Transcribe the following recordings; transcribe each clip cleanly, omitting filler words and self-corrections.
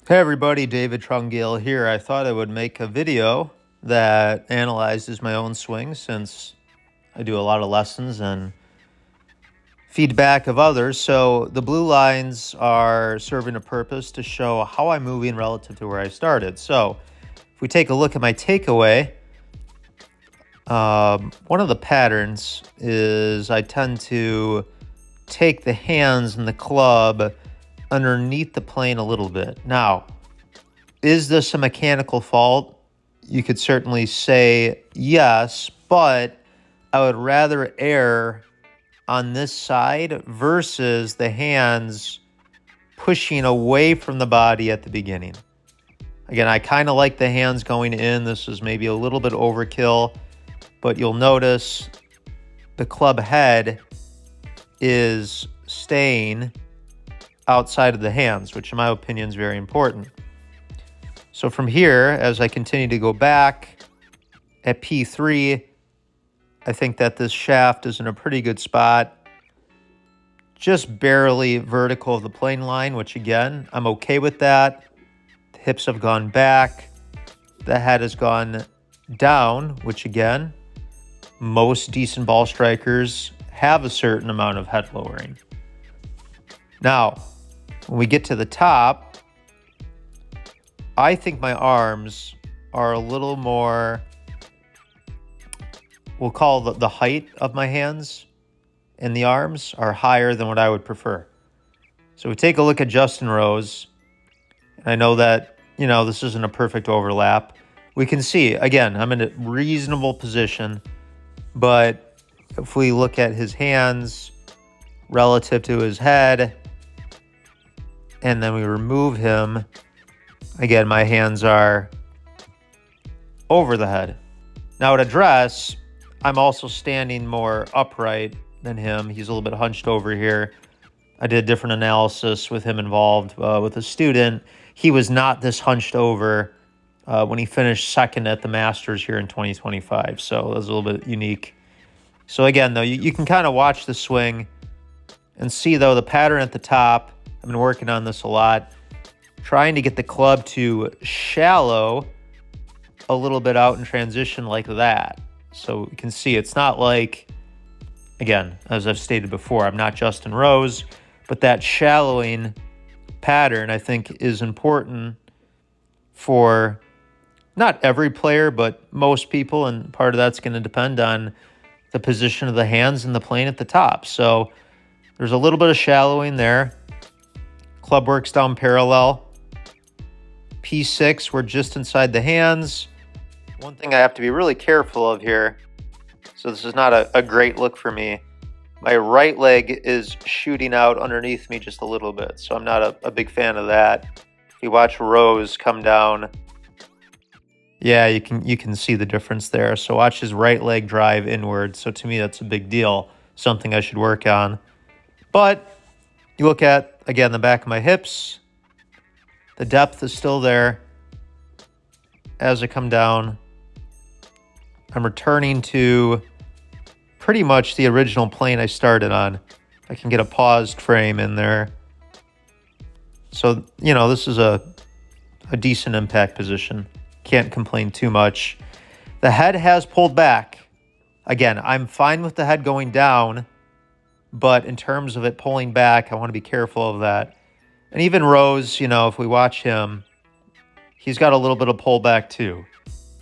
Hey everybody, David Trungale here. I thought I would make a video that analyzes my own swing since I do a lot of lessons and feedback of others. So the blue lines are serving a purpose to show how I'm moving relative to where I started. So if we take a look at my takeaway, one of the patterns is I tend to take the hands and the club underneath the plane a little bit. Now, is this a mechanical fault? You could certainly say yes, but I would rather err on this side versus the hands pushing away from the body at the beginning. Again, I kind of like the hands going in. This is maybe a little bit overkill, but you'll notice the club head is staying outside of the hands, which in my opinion is very important. So from here, as I continue to go back at P3, I think that this shaft is in a pretty good spot, just barely vertical of the plane line, which again, I'm okay with that. The hips have gone back. The head has gone down, which again, most decent ball strikers have a certain amount of head lowering. Now, when we get to the top, I think my arms are a little more, we'll call the height of my hands and the arms are higher than what I would prefer. So we take a look at Justin Rose. I know that, this isn't a perfect overlap. We can see, again, I'm in a reasonable position, but if we look at his hands relative to his head, and then we remove him, again, my hands are over the head. Now at address, I'm also standing more upright than him. He's a little bit hunched over here. I did a different analysis with him involved with a student. He was not this hunched over when he finished second at the Masters here in 2025. So that was a little bit unique. So again, though, you can kind of watch the swing and see, though, the pattern at the top. I've been working on this a lot, trying to get the club to shallow a little bit out in transition like that. So you can see it's not like, again, as I've stated before, I'm not Justin Rose, but that shallowing pattern I think is important for not every player, but most people, and part of that's going to depend on the position of the hands and the plane at the top. So there's a little bit of shallowing there. Club works down parallel. P6, we're just inside the hands. One thing I have to be really careful of here, so this is not a great look for me. My right leg is shooting out underneath me just a little bit, so I'm not a big fan of that. If you watch Rose come down, yeah, you can see the difference there. So watch his right leg drive inward. So to me, that's a big deal, something I should work on. But you look at, again, the back of my hips, the depth is still there. As I come down, I'm returning to pretty much the original plane I started on. I can get a paused frame in there. So, this is a decent impact position. Can't complain too much. The head has pulled back. Again, I'm fine with the head going down, but in terms of it pulling back, I want to be careful of that. And even Rose, if we watch him, he's got a little bit of pullback too.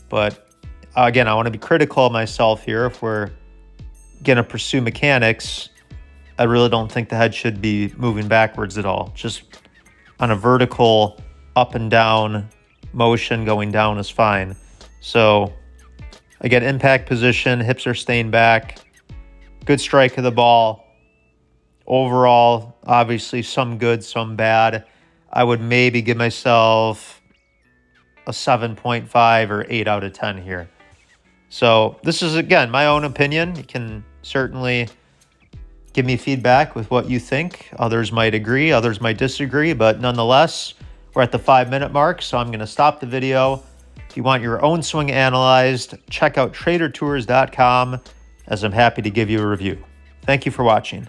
But again, I want to be critical of myself here. If we're going to pursue mechanics, I really don't think the head should be moving backwards at all. Just on a vertical up and down motion going down is fine. So again, impact position, hips are staying back. Good strike of the ball. Overall, obviously some good, some bad. I would maybe give myself a 7.5 or 8 out of 10 here. So this is, again, my own opinion. You can certainly give me feedback with what you think. Others might agree, others might disagree, but nonetheless, we're at the 5-minute mark, so I'm going to stop the video. If you want your own swing analyzed, check out tradertours.com, as I'm happy to give you a review. Thank you for watching.